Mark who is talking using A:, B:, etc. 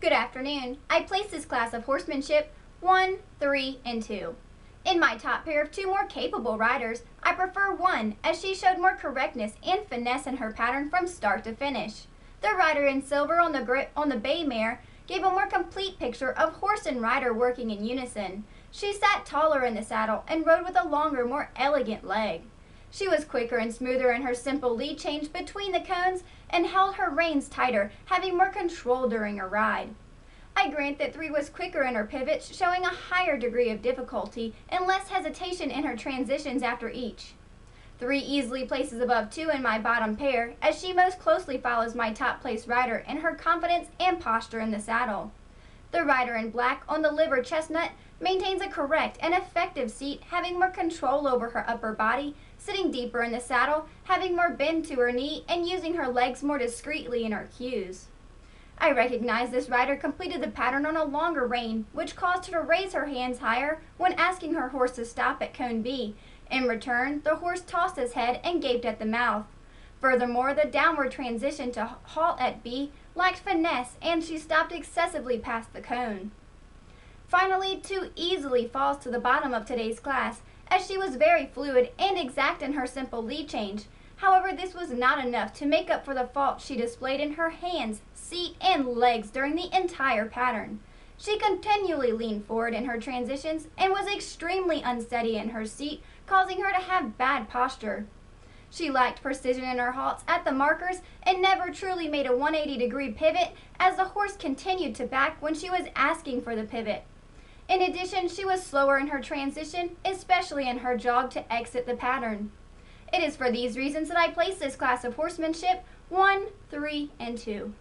A: Good afternoon. I place this class of horsemanship 1, 3, and 2. In my top pair of two more capable riders, I prefer 1 as she showed more correctness and finesse in her pattern from start to finish. The rider in silver on the bay mare gave a more complete picture of horse and rider working in unison. She sat taller in the saddle and rode with a longer, more elegant leg. She was quicker and smoother in her simple lead change between the cones and held her reins tighter, having more control during her ride. I grant that 3 was quicker in her pivots, showing a higher degree of difficulty and less hesitation in her transitions after each. 3 easily places above 2 in my bottom pair, as she most closely follows my top place rider in her confidence and posture in the saddle. The rider in black on the liver chestnut maintains a correct and effective seat, having more control over her upper body, sitting deeper in the saddle, having more bend to her knee, and using her legs more discreetly in her cues. I recognize this rider completed the pattern on a longer rein, which caused her to raise her hands higher when asking her horse to stop at cone B. In return, the horse tossed his head and gaped at the mouth. Furthermore, the downward transition to halt at B lacked finesse, and she stopped excessively past the cone. Finally, 2 easily falls to the bottom of today's class, as she was very fluid and exact in her simple lead change. However, this was not enough to make up for the fault she displayed in her hands, seat, and legs during the entire pattern. She continually leaned forward in her transitions and was extremely unsteady in her seat, causing her to have bad posture. She lacked precision in her halts at the markers and never truly made a 180-degree pivot, as the horse continued to back when she was asking for the pivot. In addition, she was slower in her transition, especially in her jog to exit the pattern. It is for these reasons that I place this class of horsemanship 1, 3, and 2.